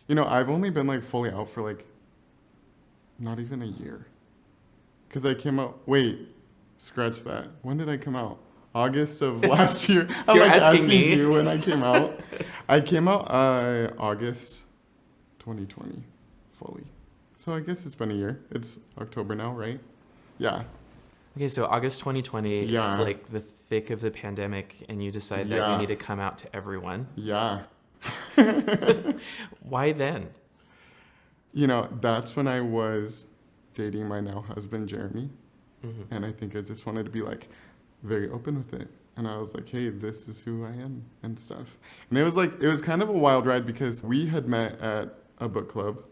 I've only been like fully out for like not even a year. Because I came out, wait, scratch that. When did I come out? August of last year. I'm You're like asking asking me. you when I came out. I came out August 2020 fully. So I guess it's been a year. It's October now, right? Yeah. Okay, so August 2020, it's Yeah. like the thick of the pandemic, and you decide that you Yeah. need to come out to everyone. Yeah. Why then? That's when I was dating my now husband, Jeremy. Hmm. And I think I just wanted to be like very open with it. And I was like, hey, this is who I am and stuff. And it was kind of a wild ride because we had met at a book club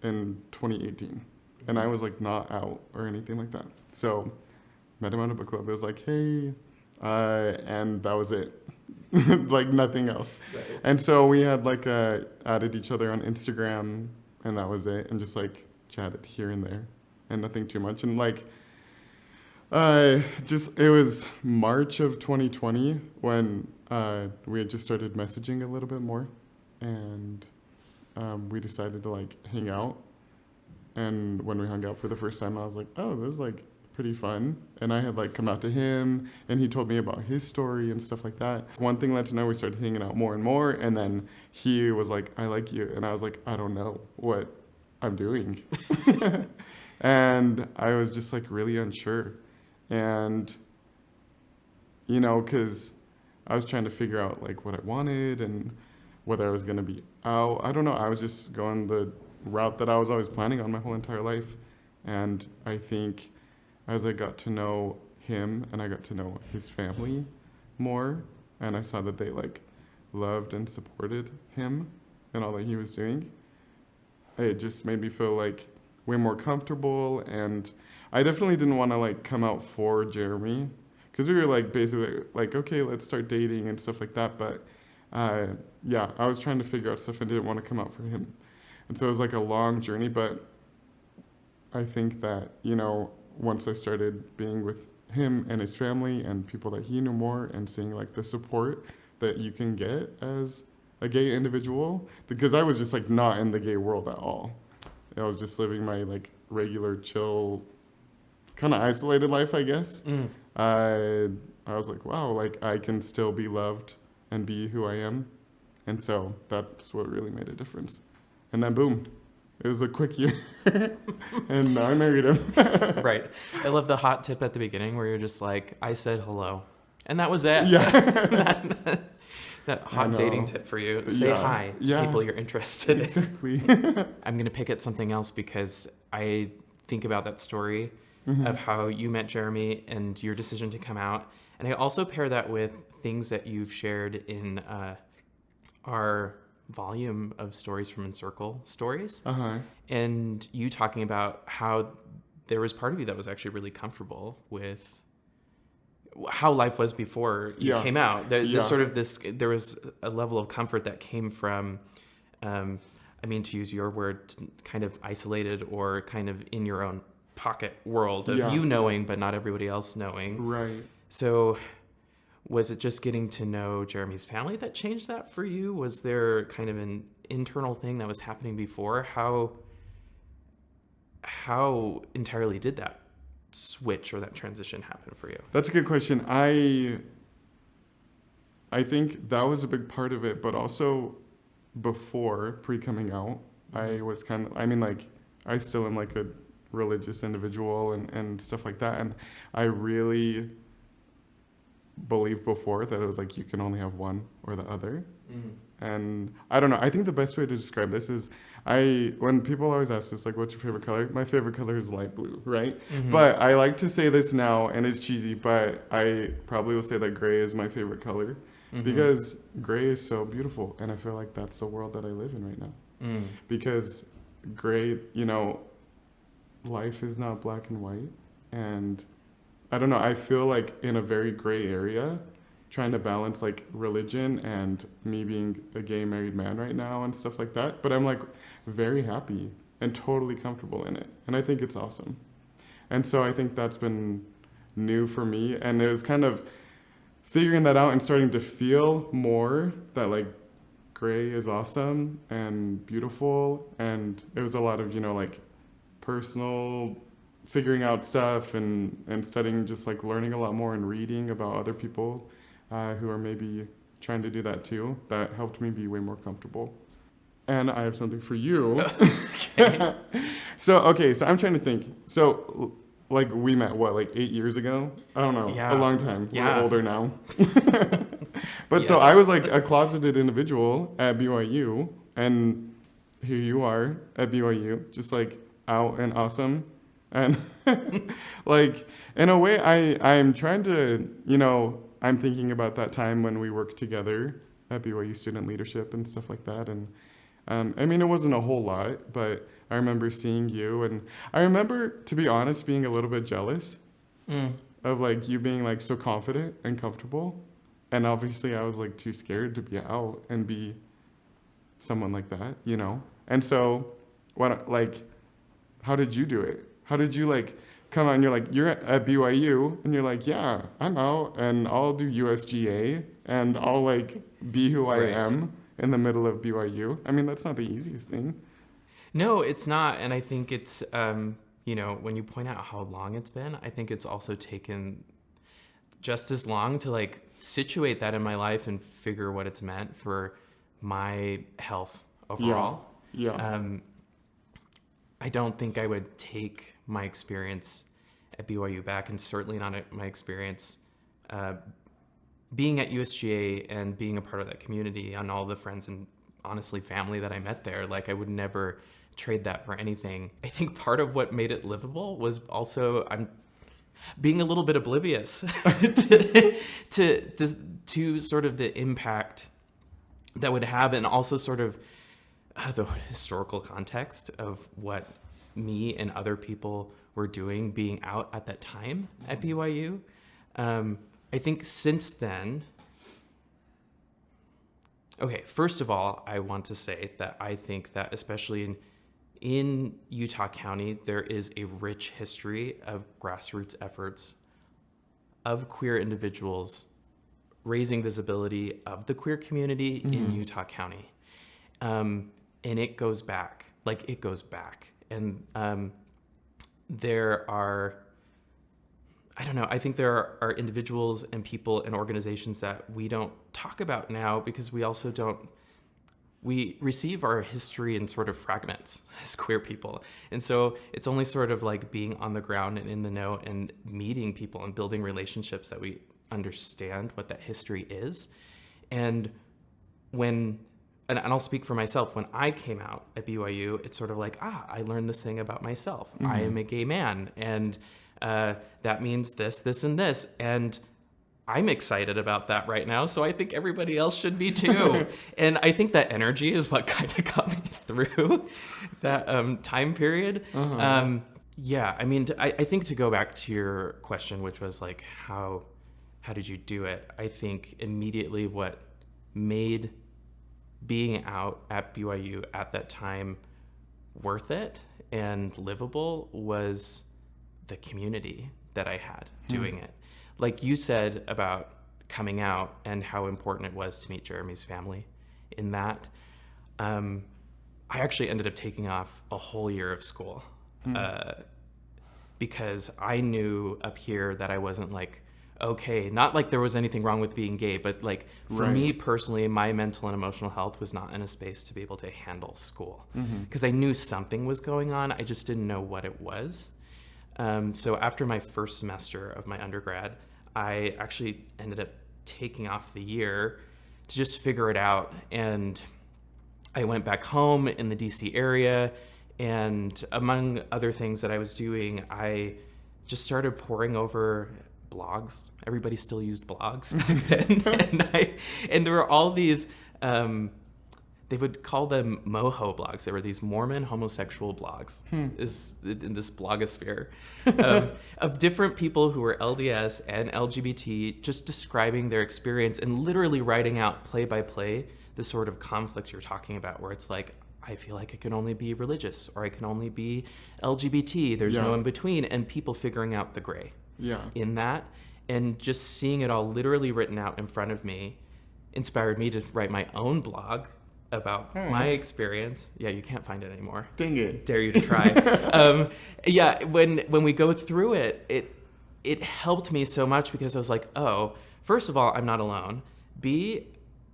in 2018. And I was like not out or anything like that. So met him at a book club. It was like, hey, and that was it. Like nothing else. Right. And so we had like added each other on Instagram and that was it. And just like chatted here and there and nothing too much. And like, it was March of 2020 when we had just started messaging a little bit more, and we decided to like hang out. And when we hung out for the first time, I was like, oh, this is like pretty fun. And I had like come out to him, and he told me about his story and stuff like that. One thing led to another. We started hanging out more and more, and then he was like, I like you, and I was like, I don't know what I'm doing, and I was just like really unsure. And because I was trying to figure out like what I wanted and whether I was going to be out. I don't know. I was just going the route that I was always planning on my whole entire life. And I think as I got to know him and I got to know his family more, and I saw that they like loved and supported him and all that he was doing, it just made me feel like way more comfortable. And I definitely didn't want to like come out for Jeremy because we were like basically like, okay, let's start dating and stuff like that. But yeah, I was trying to figure out stuff and didn't want to come out for him. And so it was like a long journey. But I think that, once I started being with him and his family and people that he knew more and seeing like the support that you can get as a gay individual, because I was just like not in the gay world at all. I was just living my like regular chill kind of isolated life, I guess. Mm. I was like, wow, like I can still be loved and be who I am. And so that's what really made a difference. And then boom, it was a quick year. And now I married him. Right. I love the hot tip at the beginning where you're just like, I said hello. And that was it. Yeah. That I hot dating know. tip for you. Say Yeah. hi to Yeah. people you're interested in. Exactly. I'm going to pick at something else because I think about that story Mhm. of how you met Jeremy and your decision to come out. And I also pair that with things that you've shared in our volume of stories from Encircle stories. Uh-huh. And you talking about how there was part of you that was actually really comfortable with how life was before you Yeah. came out. There Yeah. there was a level of comfort that came from, to use your word, kind of isolated or kind of in your own pocket world of Yeah. you knowing, but not everybody else knowing. Right. So was it just getting to know Jeremy's family that changed that for you? Was there kind of an internal thing that was happening before? How entirely did that switch or that transition happen for you? That's a good question. I think that was a big part of it, but also before pre-coming out, I was kind of, like, I still am like a religious individual and stuff like that. And I really believed before that it was like you can only have one or the other. And I don't know. I think the best way to describe this is when people always ask this, like, what's your favorite color? My favorite color is light blue, right? Mm-hmm. But I like to say this now, and it's cheesy, but I probably will say that gray is my favorite color because gray is so beautiful. And I feel like that's the world that I live in right now. Because gray, life is not black and white. And I don't know, I feel like in a very gray area, trying to balance like religion and me being a gay married man right now and stuff like that. But I'm like very happy and totally comfortable in it. And I think it's awesome. And so I think that's been new for me. And it was kind of figuring that out and starting to feel more that like gray is awesome and beautiful. And it was a lot of, like personal figuring out stuff and studying, just like learning a lot more and reading about other people who are maybe trying to do that too. That helped me be way more comfortable. And I have something for you. Okay. So I'm trying to think. So, like, we met, what, like 8 years ago? I don't know. Yeah. A long time. Yeah. We're older now. But so Yes. I was like a closeted individual at BYU, and here you are at BYU, just like out and awesome. And like, in a way, I'm trying to, I'm thinking about that time when we worked together at BYU Student Leadership and stuff like that. And I mean, it wasn't a whole lot, but I remember seeing you, and I remember, to be honest, being a little bit jealous of like you being like so confident and comfortable. And obviously I was like too scared to be out and be someone like that, And so how did you do it? How did you like come out and you're at BYU and you're like, yeah, I'm out and I'll do USGA and I'll like be who I am in the middle of BYU. I mean, that's not the easiest thing. No, it's not. And I think it's, when you point out how long it's been, I think it's also taken just as long to like situate that in my life and figure what it's meant for my health overall. Yeah. I don't think I would take my experience at BYU back, and certainly not my experience being at USGA and being a part of that community and all the friends and honestly family that I met there. Like, I would never trade that for anything. I think part of what made it livable was also I'm being a little bit oblivious to sort of the impact that would have, and also sort of the historical context of what me and other people were doing being out at that time at BYU. I think since then, okay, first of all, I want to say that I think that especially in Utah County, there is a rich history of grassroots efforts of queer individuals raising visibility of the queer community in Utah County. And it goes back. And there are, I don't know, I think there are individuals and people and organizations that we don't talk about now because we also we receive our history in sort of fragments as queer people. And so it's only sort of like being on the ground and in the know and meeting people and building relationships that we understand what that history is. And and I'll speak for myself, when I came out at BYU, it's sort of like, I learned this thing about myself. I am a gay man, and that means this, this, and this. And I'm excited about that right now, so I think everybody else should be too. And I think that energy is what kind of got me through that time period. Yeah, I mean, I think to go back to your question, which was like, how did you do it? I think immediately what made being out at BYU at that time worth it and livable was the community that I had doing it. Like you said about coming out and how important it was to meet Jeremy's family in that. I actually ended up taking off a whole year of school because I knew up here that I wasn't like, okay, not like there was anything wrong with being gay, but like for me personally, my mental and emotional health was not in a space to be able to handle school because I knew something was going on. I just didn't know what it was. So after my first semester of my undergrad, I actually ended up taking off the year to just figure it out. And I went back home in the DC area, and among other things that I was doing, I just started poring over blogs. Everybody still used blogs back then. and there were all these, they would call them moho blogs. There were these Mormon homosexual blogs in this blogosphere of different people who were LDS and LGBT, just describing their experience and literally writing out play by play the sort of conflict you're talking about, where it's like, I feel like I can only be religious or I can only be LGBT. There's no in between, and people figuring out the gray in that, and just seeing it all literally written out in front of me inspired me to write my own blog about All my right. experience. Yeah, you can't find it anymore. Dang it. Dare you to try. Yeah, when we go through it helped me so much because I was like, oh, first of all, I'm not alone. B,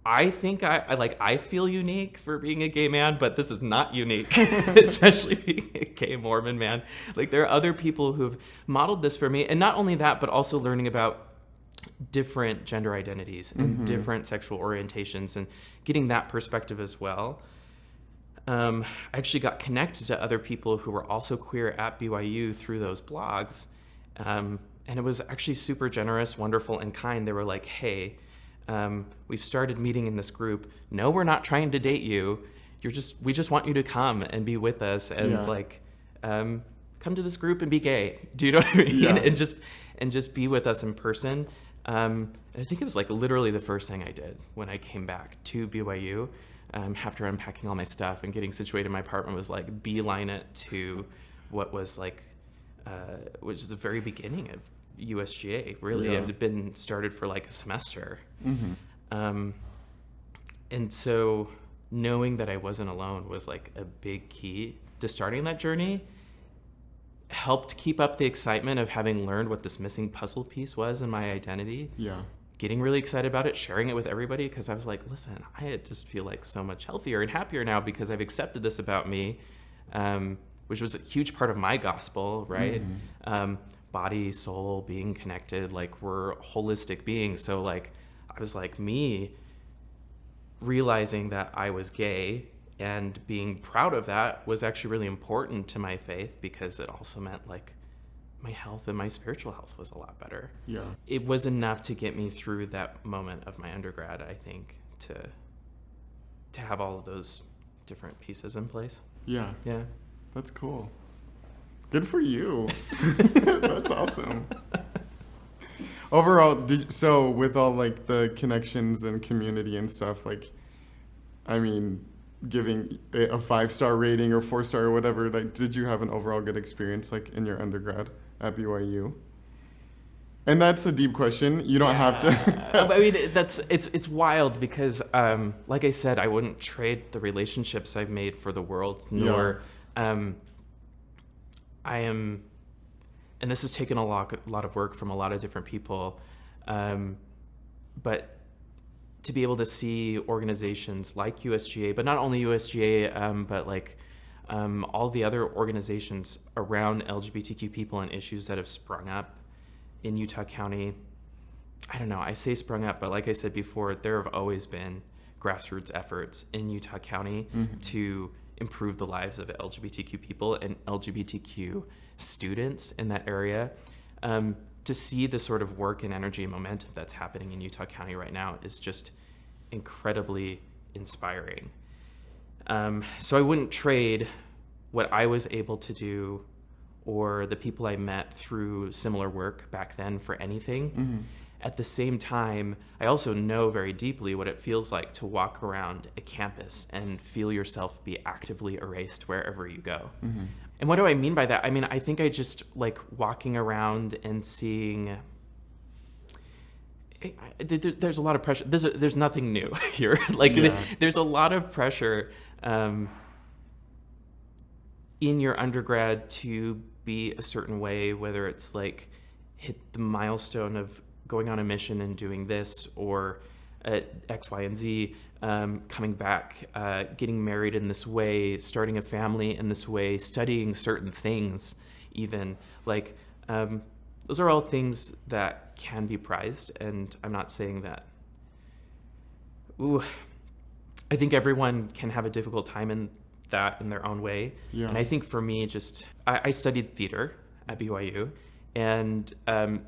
I think I feel unique for being a gay man, but this is not unique, especially being a gay Mormon man. Like, there are other people who've modeled this for me, and not only that, but also learning about different gender identities and different sexual orientations and getting that perspective as well. I actually got connected to other people who were also queer at BYU through those blogs. And it was actually super generous, wonderful, and kind. They were like, hey, we've started meeting in this group. No, we're not trying to date you. We just want you to come and be with us and come to this group and be gay. Do you know what I mean? Yeah. And just be with us in person. I think it was like literally the first thing I did when I came back to BYU. After unpacking all my stuff and getting situated in my apartment, was like beeline it to what was like, which is the very beginning of USGA. Really, Yeah. it had been started for like a semester, Mm-hmm. and so knowing that I wasn't alone was like a big key to starting that journey. Helped keep up the excitement of having learned what this missing puzzle piece was in my identity. Yeah. Getting really excited about it, sharing it with everybody, because I was like, listen, I just feel like so much healthier and happier now because I've accepted this about me, which was a huge part of my gospel, right? Body, soul, being connected, like we're holistic beings. So like, I was like, me realizing that I was gay and being proud of that was actually really important to my faith because it also meant like my health and my spiritual health was a lot better. Yeah. It was enough to get me through that moment of my undergrad, I think, to have all of those different pieces in place. Yeah. Yeah. That's cool. Good for you. That's awesome. Overall, so with all like the connections and community and stuff, like, I mean, giving a 5-star rating or 4-star or whatever, like, did you have an overall good experience like in your undergrad at BYU? And that's a deep question. You don't have to. I mean, it's wild because, like I said, I wouldn't trade the relationships I've made for the world, nor I am, and this has taken a lot of work from a lot of different people, but to be able to see organizations like USGA, but not only USGA, but like all the other organizations around LGBTQ people and issues that have sprung up in Utah County. I don't know, I say sprung up, but like I said before, there have always been grassroots efforts in Utah County to improve the lives of LGBTQ people and LGBTQ students in that area. To see the sort of work and energy and momentum that's happening in Utah County right now is just incredibly inspiring. So I wouldn't trade what I was able to do or the people I met through similar work back then for anything. At the same time, I also know very deeply what it feels like to walk around a campus and feel yourself be actively erased wherever you go. And what do I mean by that? I mean, I think I just like walking around and seeing, there's a lot of pressure. There's nothing new here. There's a lot of pressure in your undergrad to be a certain way, whether it's like hit the milestone of going on a mission and doing this, or X, Y, and Z, coming back, getting married in this way, starting a family in this way, studying certain things even. Like, those are all things that can be prized, and I'm not saying that. I think everyone can have a difficult time in that in their own way. Yeah. And I think for me, I studied theater at BYU, and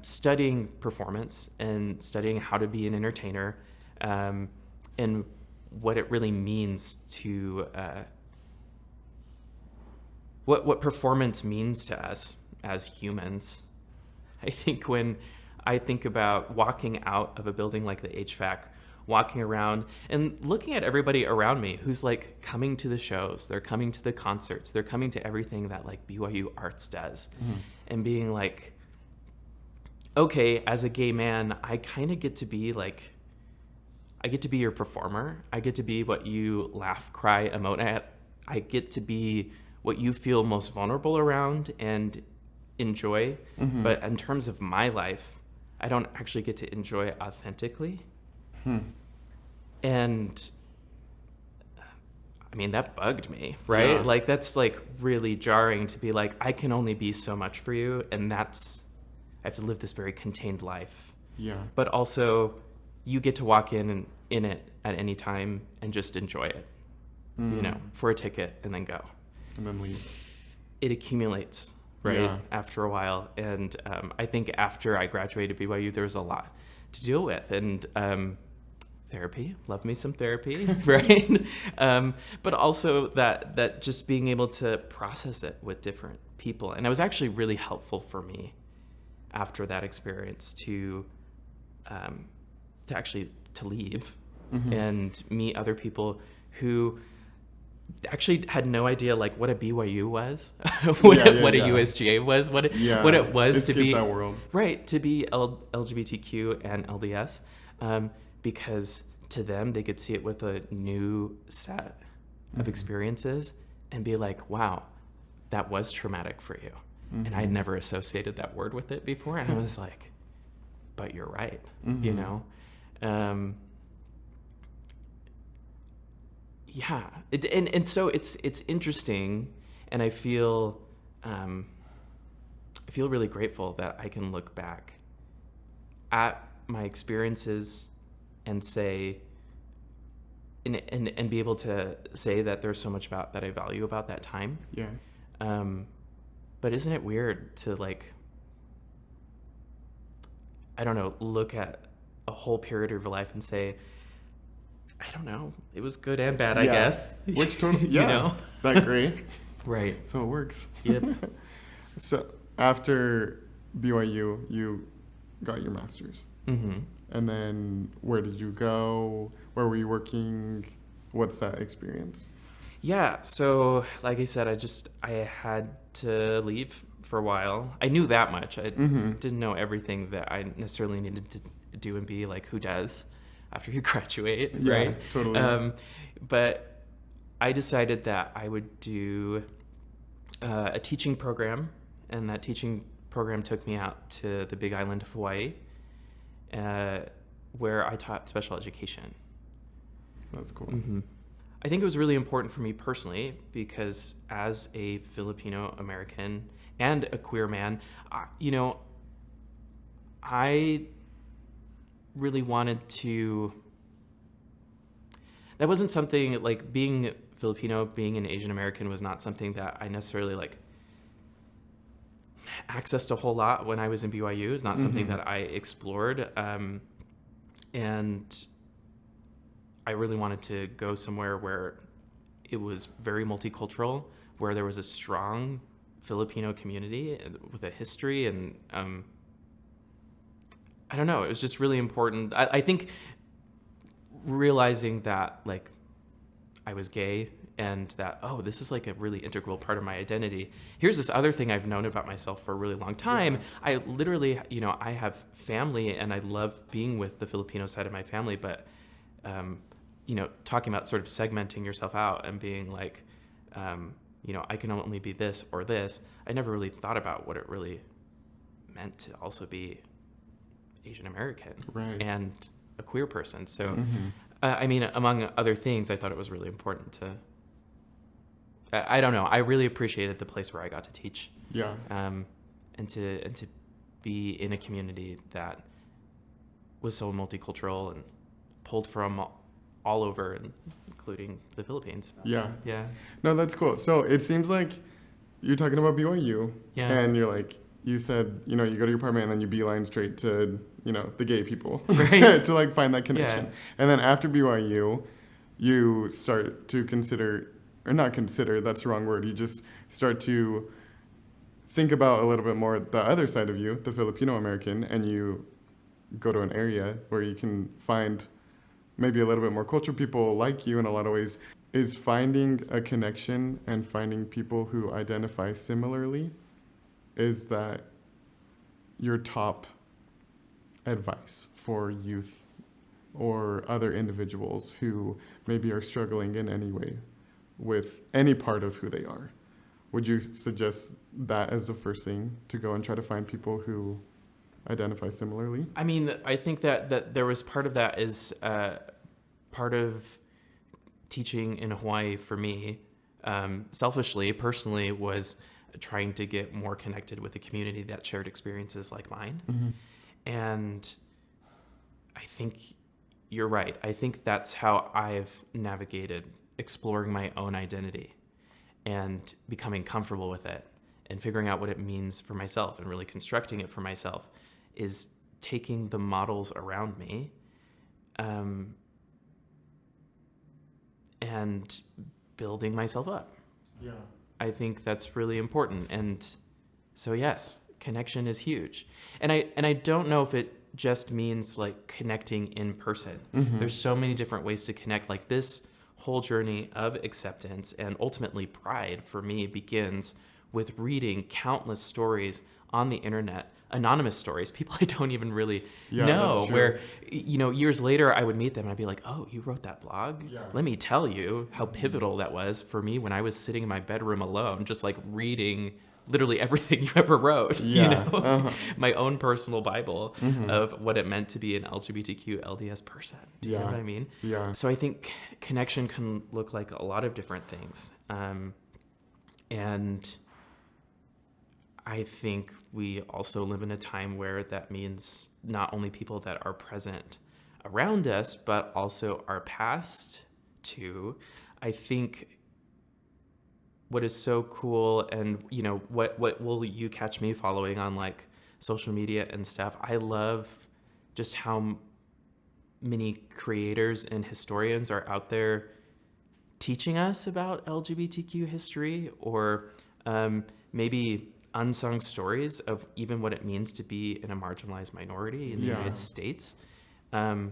studying performance and studying how to be an entertainer, and what it really means to what performance means to us as humans. I think when I think about walking out of a building like the HVAC, walking around and looking at everybody around me who's like coming to the shows, they're coming to the concerts, they're coming to everything that like BYU Arts does, and being like, okay, as a gay man, I kind of get to be like, I get to be your performer. I get to be what you laugh, cry, emote at. I get to be what you feel most vulnerable around and enjoy. Mm-hmm. But in terms of my life, I don't actually get to enjoy it authentically. And I mean, that bugged me, right? Yeah. Like, that's like really jarring to be like, I can only be so much for you. And I have to live this very contained life. Yeah. But also, you get to walk in it at any time and just enjoy it, for a ticket and then go. And then leave. It accumulates, right, Yeah. after a while. And I think after I graduated BYU, there was a lot to deal with. And therapy, love me some therapy, right? But also that just being able to process it with different people. And it was actually really helpful for me after that experience to leave and meet other people who actually had no idea like what a BYU was, what a USGA was, what it was to be that world. Right, to be LGBTQ and LDS, because to them they could see it with a new set of experiences and be like, wow, that was traumatic for you. And I had never associated that word with it before, and I was like, but you're right, Yeah, and so it's interesting, and I feel really grateful that I can look back at my experiences and say, and be able to say that there's so much about that I value about that time. Yeah. But isn't it weird to like, I don't know, look at a whole period of your life and say, I don't know, it was good and bad, I guess. Which totally, that gray. Right. So it works. Yep. So after BYU, you got your master's. Mm-hmm. And then where did you go? Where were you working? What's that experience? Yeah, so like I said, I had to leave for a while. I knew that much. I didn't know everything that I necessarily needed to do and be, like, who does after you graduate, right? Yeah, totally. But I decided that I would do a teaching program, and that teaching program took me out to the Big Island of Hawaii, where I taught special education. That's cool. Mm-hmm. I think it was really important for me personally because as a Filipino American and a queer man, I really wanted to. That wasn't something like being Filipino, being an Asian American was not something that I necessarily like accessed a whole lot when I was in BYU. It's not something that I explored. And I really wanted to go somewhere where it was very multicultural, where there was a strong Filipino community with a history. And I don't know, it was just really important. I think realizing that, like, I was gay and that, oh, this is like a really integral part of my identity. Here's this other thing I've known about myself for a really long time. I literally, I have family and I love being with the Filipino side of my family, but talking about sort of segmenting yourself out and being like, I can only be this or this. I never really thought about what it really meant to also be Asian American and a queer person. So, among other things, I thought it was really important to, I don't know, I really appreciated the place where I got to teach. Yeah. And to be in a community that was so multicultural and pulled from all over, including the Philippines. Yeah. Yeah. No, that's cool. So it seems like you're talking about BYU, and you're like, you said, you go to your apartment and then you beeline straight to, the gay people to like find that connection. Yeah. And then after BYU, you start to consider, or not consider, that's the wrong word. You just start to think about a little bit more the other side of you, the Filipino American, and you go to an area where you can find maybe a little bit more cultural people like you in a lot of ways. Is finding a connection and finding people who identify similarly, is that your top advice for youth or other individuals who maybe are struggling in any way with any part of who they are. Would you suggest that as the first thing, to go and try to find people who identify similarly? I mean, I think that there was part of that is part of teaching in Hawaii for me, selfishly, personally, was trying to get more connected with a community that shared experiences like mine. Mm-hmm. And I think you're right. I think that's how I've navigated exploring my own identity and becoming comfortable with it and figuring out what it means for myself and really constructing it for myself, is taking the models around me and building myself up. Yeah. I think that's really important. And so, yes, connection is huge. And I don't know if it just means like connecting in person. Mm-hmm. There's so many different ways to connect. Like this whole journey of acceptance and ultimately pride for me begins with reading countless stories on the internet, anonymous stories, people I don't even really know, where, you know, years later I would meet them and I'd be like, oh, you wrote that blog? Yeah. Let me tell you how pivotal that was for me when I was sitting in my bedroom alone, just like reading literally everything you ever wrote, Yeah. you know, Uh-huh. my own personal Bible Mm-hmm. of what it meant to be an LGBTQ LDS person. Do you know what I mean? Yeah. So I think connection can look like a lot of different things. And I think we also live in a time where that means not only people that are present around us, but also our past too. I think what is so cool, and you know, what will you catch me following on like social media and stuff, I love just how many creators and historians are out there teaching us about LGBTQ history, or maybe unsung stories of even what it means to be in a marginalized minority in the United States. I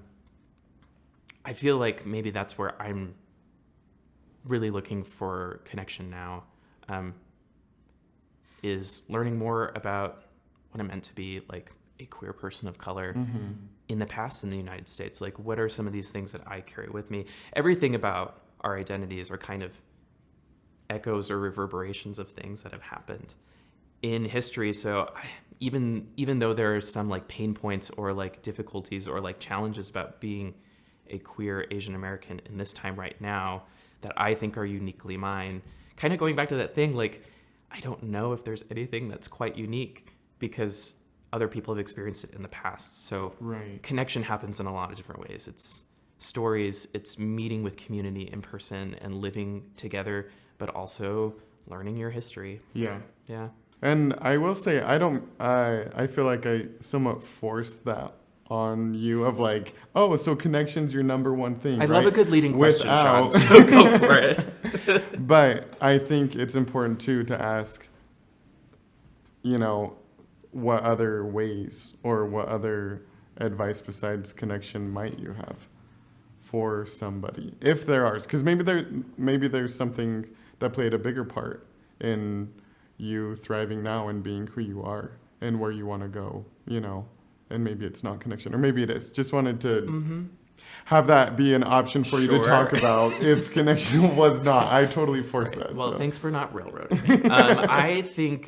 feel like maybe that's where I'm really looking for connection now, is learning more about what it meant to be like a queer person of color Mm-hmm. in the past in the United States. Like, what are some of these things that I carry with me? Everything about our identities are kind of echoes or reverberations of things that have happened in history. So even though there are some like pain points or like difficulties or like challenges about being a queer Asian American in this time right now that I think are uniquely mine, kind of going back to that thing, like, I don't know if there's anything that's quite unique because other people have experienced it in the past. So connection happens in a lot of different ways. It's stories, it's meeting with community in person and living together, but also learning your history. Yeah. Yeah. And I will say, I feel like I somewhat forced that on you of like, oh, so connection's your number one thing. I love a good leading question, Sean, Without- so go for it. But I think it's important too to ask, you know, what other ways or what other advice besides connection might you have for somebody, if there are, because maybe there's something that played a bigger part in you thriving now and being who you are and where you want to go, you know, and maybe it's not connection, or maybe it is. Just wanted to have that be an option for you to talk about if connection was not. I totally forced that. Well, so. thanks for not railroading me. I think,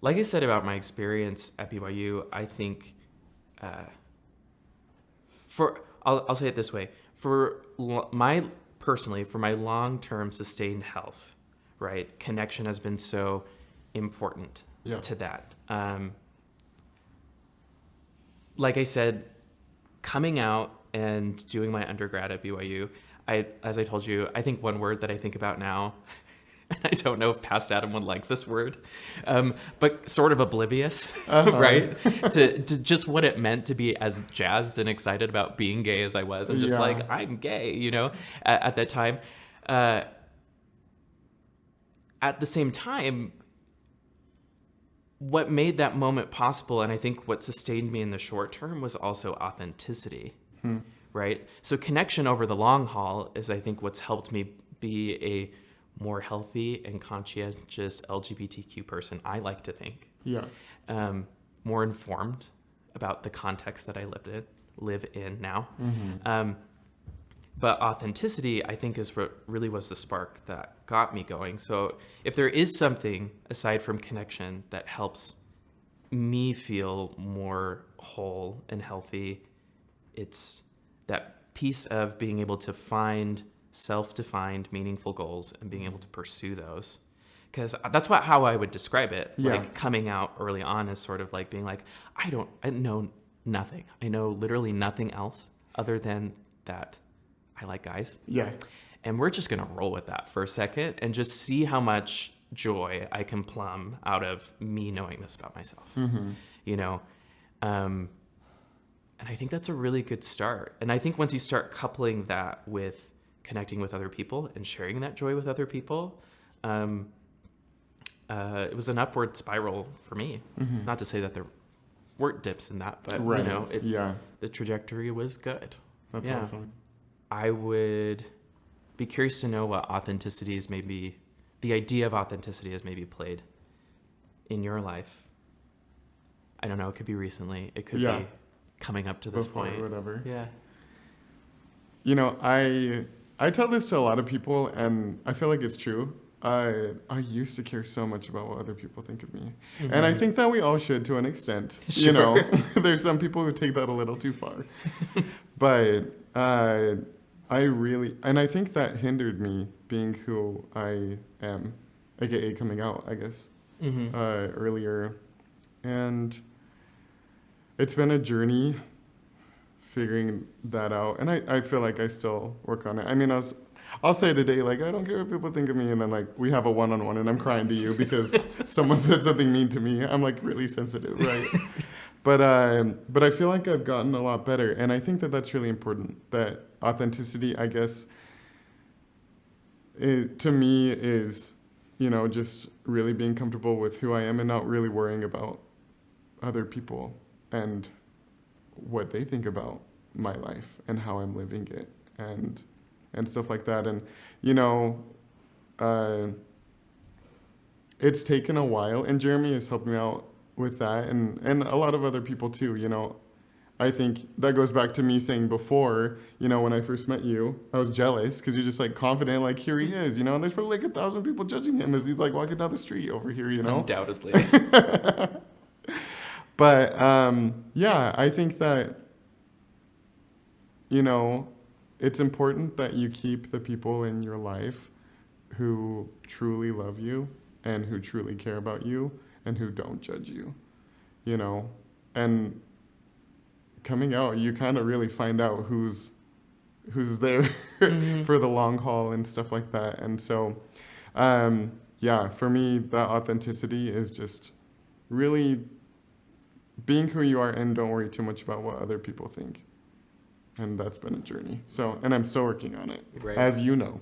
like I said about my experience at BYU, I think I'll say it this way, for my long-term sustained health, right? Connection has been so important to that. Like I said, coming out and doing my undergrad at BYU, as I told you, I think one word that I think about now, and I don't know if past Adam would like this word, but sort of oblivious, right? To just what it meant to be as jazzed and excited about being gay as I was, and just like, I'm gay, you know, at that time. At the same time, what made that moment possible, and I think what sustained me in the short term, was also authenticity, right? So connection over the long haul is, I think, what's helped me be a more healthy and conscientious LGBTQ person, I like to think. Yeah. More informed about the context that I live in now. Mm-hmm. But authenticity, I think, is what really was the spark that got me going. So if there is something aside from connection that helps me feel more whole and healthy, it's that piece of being able to find self-defined, meaningful goals and being able to pursue those. Because that's how I would describe it. Yeah. Like coming out early on is sort of like being like, I know nothing. I know literally nothing else other than that I like guys. Yeah. And we're just going to roll with that for a second and just see how much joy I can plumb out of me knowing this about myself. Mm-hmm. You know? And I think that's a really good start. And I think once you start coupling that with connecting with other people and sharing that joy with other people, it was an upward spiral for me. Mm-hmm. Not to say that there weren't dips in that, but Right. you know, Yeah. the trajectory was good. That's Yeah. awesome. I would be curious to know what authenticity is maybe, the idea of authenticity has maybe played in your life. I don't know. It could be recently. It could Yeah. be coming up to this Before point. or whatever. Yeah. You know, I tell this to a lot of people, and I feel like it's true. I used to care so much about what other people think of me, and I think that we all should to an extent. Sure. You know, there's some people who take that a little too far, but I really, and I think that hindered me being who I am, aka coming out, I guess, earlier, and it's been a journey figuring that out, and I feel like I still work on it. I mean, I'll say today, like, I don't care what people think of me, and then like we have a one-on-one and I'm crying to you because someone said something mean to me. I'm like really sensitive, right? But I feel like I've gotten a lot better, and I think that that's really important. That authenticity, I guess, to me is, you know, just really being comfortable with who I am and not really worrying about other people and what they think about my life and how I'm living it and stuff like that. And, you know, it's taken a while, and Jeremy has helped me out with that, and a lot of other people too. You know, I think that goes back to me saying before, you know, when I first met you, I was jealous because you're just like confident, like here he is, you know, and there's probably like 1,000 people judging him as he's like walking down the street over here, you know. Undoubtedly. But yeah, I think that, you know, it's important that you keep the people in your life who truly love you and who truly care about you and who don't judge you, you know. And coming out, you kind of really find out who's there for the long haul and stuff like that. And so, yeah, for me, that authenticity is just really being who you are and don't worry too much about what other people think. And that's been a journey. So, and I'm still working on it, Right. as you know.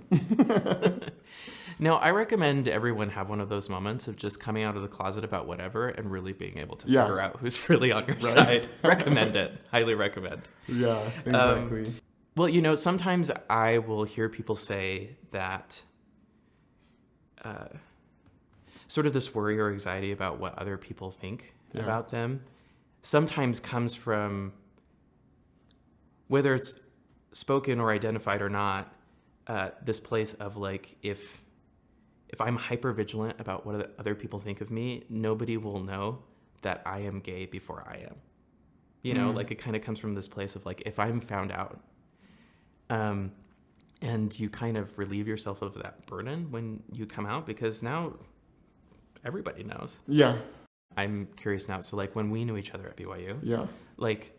No, I recommend everyone have one of those moments of just coming out of the closet about whatever and really being able to Yeah. figure out who's really on your Right. side. Recommend it. Highly recommend. Yeah, exactly. Well, you know, sometimes I will hear people say that sort of this worry or anxiety about what other people think about them sometimes comes from, whether it's spoken or identified or not, this place of like, if I'm hyper vigilant about what other people think of me, nobody will know that I am gay before I am. You know, like it kind of comes from this place of like, if I'm found out, and you kind of relieve yourself of that burden when you come out, because now everybody knows. Yeah, I'm curious now. So like when we knew each other at BYU, yeah. like,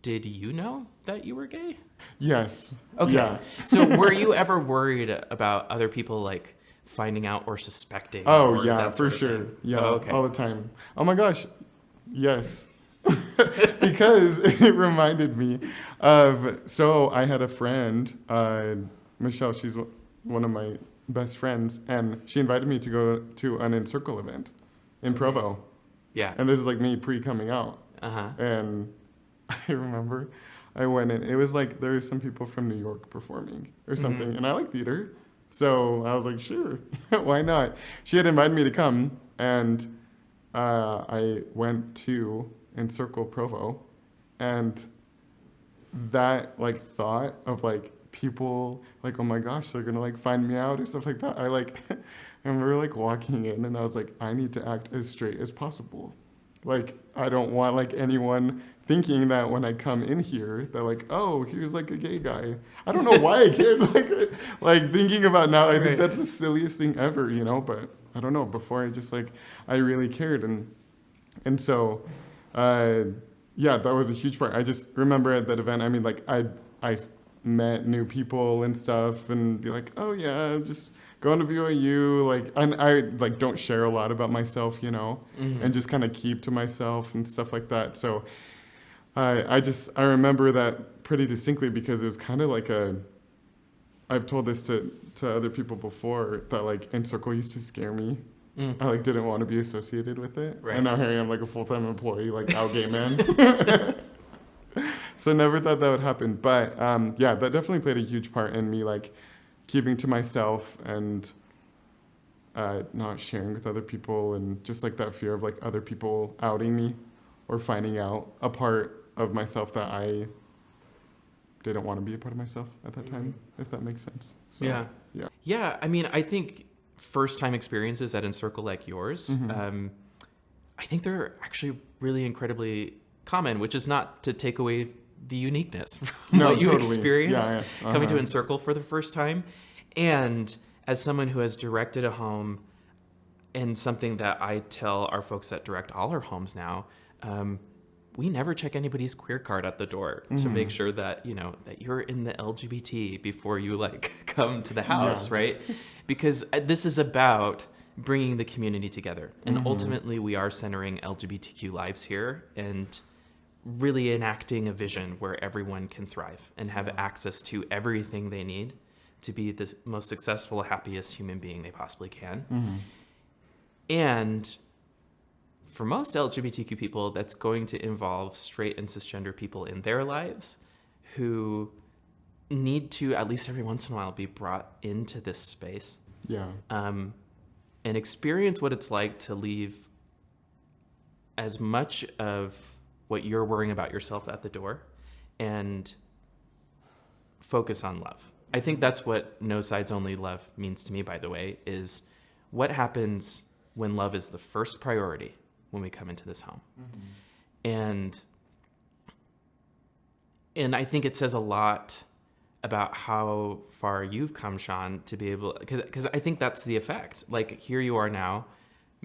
did you know that you were gay? Yes. Okay. Yeah. So were you ever worried about other people like finding out or suspecting? Oh, or yeah, that for sort of sure. thing? Yeah, Oh, okay. all the time. Oh my gosh, yes. Because it reminded me of, so I had a friend, Michelle, she's one of my best friends, and she invited me to go to an Encircle event in Provo. Yeah. And this is like me pre-coming out. Uh-huh. And I remember I went in, it was like there were some people from New York performing or something, and I like theater. So I was like, sure, why not? She had invited me to come, and I went to Encircle Provo, and that like thought of like people like, oh my gosh, they're gonna like find me out or stuff like that. I like I remember like walking in and I was like, I need to act as straight as possible. Like I don't want like anyone thinking that when I come in here that like, oh, here's like a gay guy. I don't know why I cared. Like thinking about now, I think that's the silliest thing ever, you know. But I don't know. Before I just like I really cared, and so, yeah, that was a huge part. I just remember at that event. I mean, like I met new people and stuff, and be like, oh yeah, just going to BYU. Like, and I like don't share a lot about myself, you know, and just kind of keep to myself and stuff like that. So, I remember that pretty distinctly because it was kind of like a. I've told this to other people before that like Encircle used to scare me. I like didn't want to be associated with it. Right. And now here I am like a full-time employee, like now gay man. So never thought that would happen. But yeah, that definitely played a huge part in me like keeping to myself and not sharing with other people, and just like that fear of like other people outing me or finding out a part of myself that I didn't want to be a part of myself at that time, if that makes sense. So, Yeah. Yeah. Yeah. I mean, I think first time experiences at Encircle like yours, I think they're actually really incredibly common, which is not to take away the uniqueness from No, what you totally. experienced Yeah, yeah. coming to Encircle for the first time. And as someone who has directed a home, and something that I tell our folks that direct all our homes now, we never check anybody's queer card at the door to make sure that, you know, that you're in the LGBT before you like come to the house, right? Because this is about bringing the community together. And ultimately we are centering LGBTQ lives here and really enacting a vision where everyone can thrive and have access to everything they need to be the most successful, happiest human being they possibly can. And for most LGBTQ people, that's going to involve straight and cisgender people in their lives who need to, at least every once in a while, be brought into this space. Yeah. And experience what it's like to leave as much of what you're worrying about yourself at the door and focus on love. I think that's what no sides only love means to me, by the way, is what happens when love is the first priority when we come into this home. And I think it says a lot about how far you've come, Sean, to be able, because I think that's the effect. Like here you are now,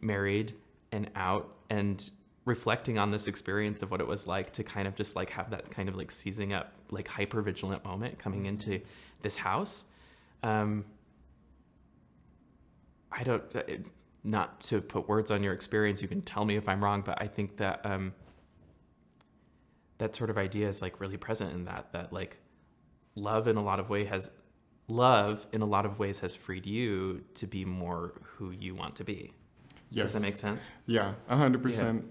married and out, and reflecting on this experience of what it was like to kind of just like have that kind of like seizing up, like hyper vigilant moment coming into this house. I don't, not to put words on your experience, you can tell me if I'm wrong, but I think that that sort of idea is like really present in that like love in a lot of ways has freed you to be more who you want to be. Yes. Does that make sense? Yeah, 100%.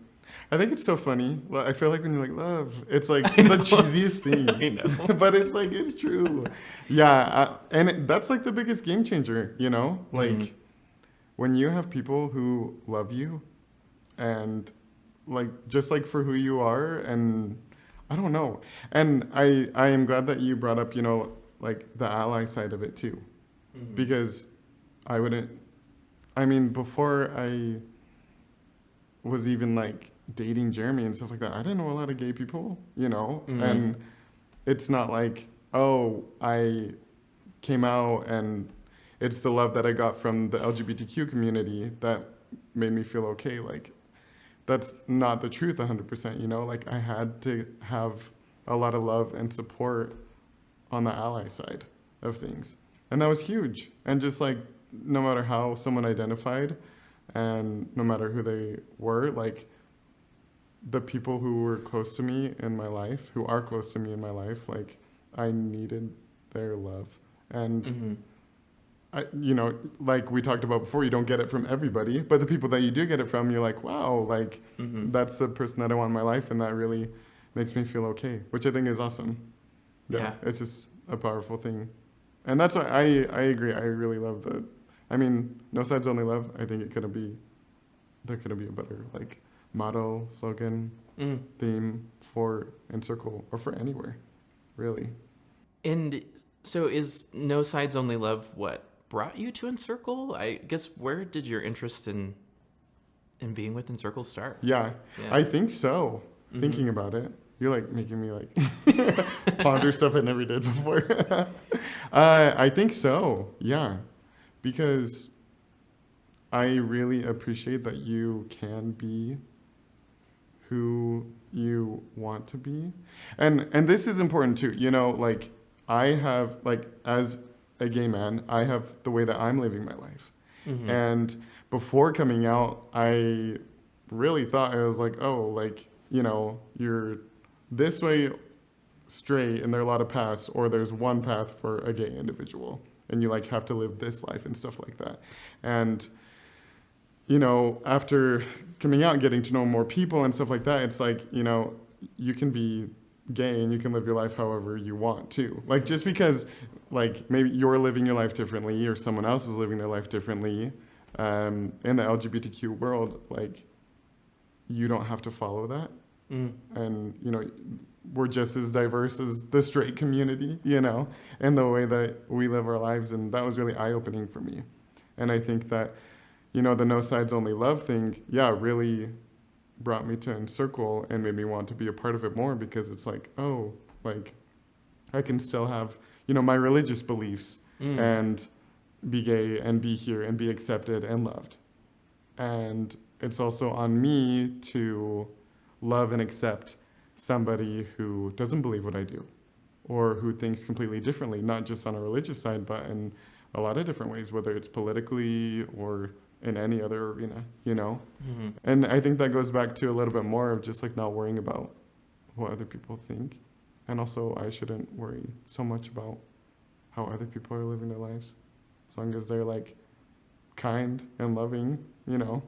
I think it's so funny. I feel like when you're like, love, it's like the cheesiest thing. I know. But it's like, it's true. Yeah. That's like the biggest game changer, you know? Like when you have people who love you and like, just like for who you are, and I don't know. And I am glad that you brought up, you know, like the ally side of it too. Because before I was even like dating Jeremy and stuff like that, I didn't know a lot of gay people, you know? And it's not like, oh, I came out and it's the love that I got from the LGBTQ community that made me feel okay. Like, that's not the truth 100%, you know? Like, I had to have a lot of love and support on the ally side of things. And that was huge. And just like, no matter how someone identified and no matter who they were, like, the people who were close to me in my life, who are close to me in my life, like, I needed their love. And you know, like we talked about before, you don't get it from everybody, but the people that you do get it from, you're like, wow, like that's the person that I want in my life, and that really makes me feel okay, which I think is awesome. Yeah. It's just a powerful thing. And that's why I agree. I really love no sides only love. I think there couldn't be a better like motto, slogan, Mm. theme for Encircle or for anywhere, really. And so is No Sides Only Love what brought you to Encircle? I guess where did your interest in being with Encircle start? Yeah, Yeah. I think so. Mhm. Thinking about it, you're like making me like ponder stuff I never did before. I think so. Yeah, because I really appreciate that you can be who you want to be, and this is important too. You know, like I have like as a gay man, I have the way that I'm living my life. Mhm. And before coming out, I really thought I was like, oh, like, you know, you're this way straight and there are a lot of paths, or there's one path for a gay individual and you like have to live this life and stuff like that. And, you know, after coming out and getting to know more people and stuff like that, it's like, you know, you can be gay and you can live your life however you want to. Like, just because, like, maybe you're living your life differently or someone else is living their life differently in the LGBTQ world, like, you don't have to follow that. Mm. And, you know, we're just as diverse as the straight community, you know, in the way that we live our lives. And that was really eye-opening for me. And I think that, you know, the No Sides Only Love thing, yeah, really brought me to Encircle and made me want to be a part of it more, because it's like, oh, like I can still have, you know, my religious beliefs and be gay and be here and be accepted and loved. And it's also on me to love and accept somebody who doesn't believe what I do or who thinks completely differently, not just on a religious side, but in a lot of different ways, whether it's politically or in any other arena, you know? Mm-hmm. And I think that goes back to a little bit more of just like not worrying about what other people think. And also, I shouldn't worry so much about how other people are living their lives, as long as they're like kind and loving, you know?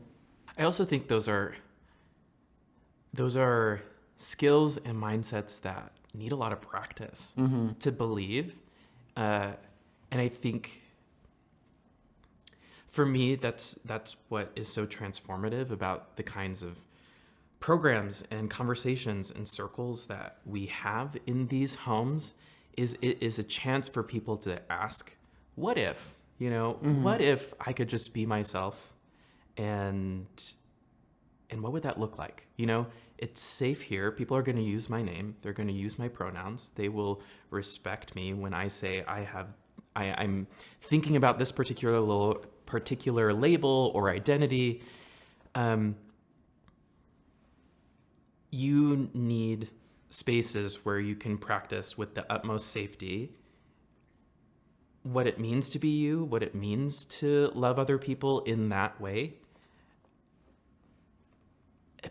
I also think those are skills and mindsets that need a lot of practice to believe. And I think for me, that's what is so transformative about the kinds of programs and conversations and circles that we have in these homes. Is it is a chance for people to ask, what if, you know, what if I could just be myself, and what would that look like? You know, it's safe here. People are going to use my name. They're going to use my pronouns. They will respect me when I say I'm thinking about this particular label or identity. You need spaces where you can practice with the utmost safety what it means to be you, what it means to love other people in that way.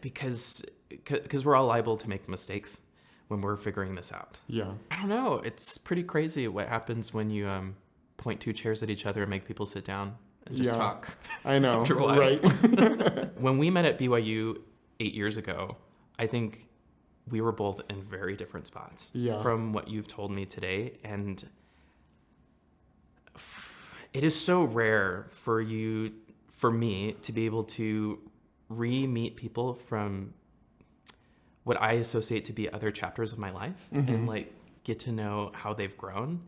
Because we're all liable to make mistakes when we're figuring this out. Yeah. I don't know. It's pretty crazy what happens when you point two chairs at each other and make people sit down and just talk. I know, After a while. right? When we met at BYU 8 years ago, I think we were both in very different spots from what you've told me today. And it is so rare for me to be able to re-meet people from what I associate to be other chapters of my life and like get to know how they've grown.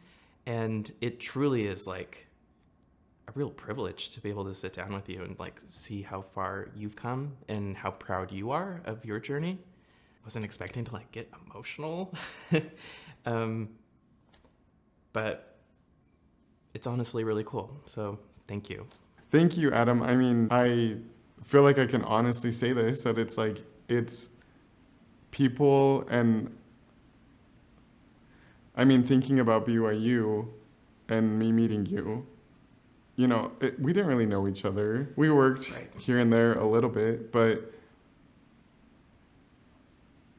And it truly is like a real privilege to be able to sit down with you and like see how far you've come and how proud you are of your journey. Wasn't expecting to like get emotional. But it's honestly really cool. So thank you. Thank you, Adam. I mean, I feel like I can honestly say this, that it's like, it's people, and I mean, thinking about BYU and me meeting you, you know, we didn't really know each other. We worked here and there a little bit, but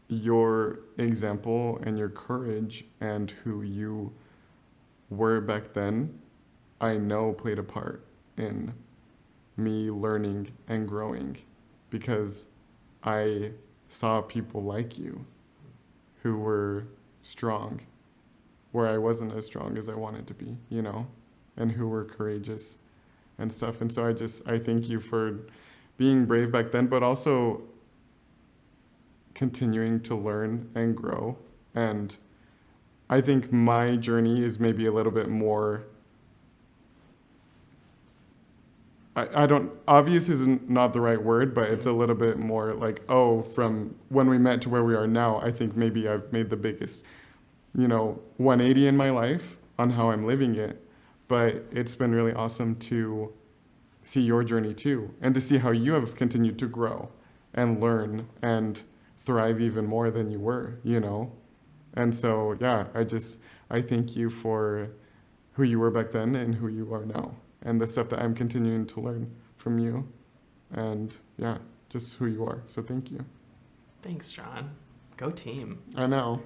your example and your courage and who you were back then, I know played a part in me learning and growing, because I saw people like you who were strong where I wasn't as strong as I wanted to be, you know, and who were courageous and stuff. And so I thank you for being brave back then, but also continuing to learn and grow. And I think my journey is maybe a little bit more, I don't, obvious isn't not the right word, but it's a little bit more like, oh, from when we met to where we are now, I think maybe I've made the biggest, 180 in my life on how I'm living it. But it's been really awesome to see your journey too, and to see how you have continued to grow and learn and thrive even more than you were. And so, yeah, I thank you for who you were back then and who you are now, and the stuff that I'm continuing to learn from you, and yeah, just who you are. So thank you. Thanks, John. Go team. I know.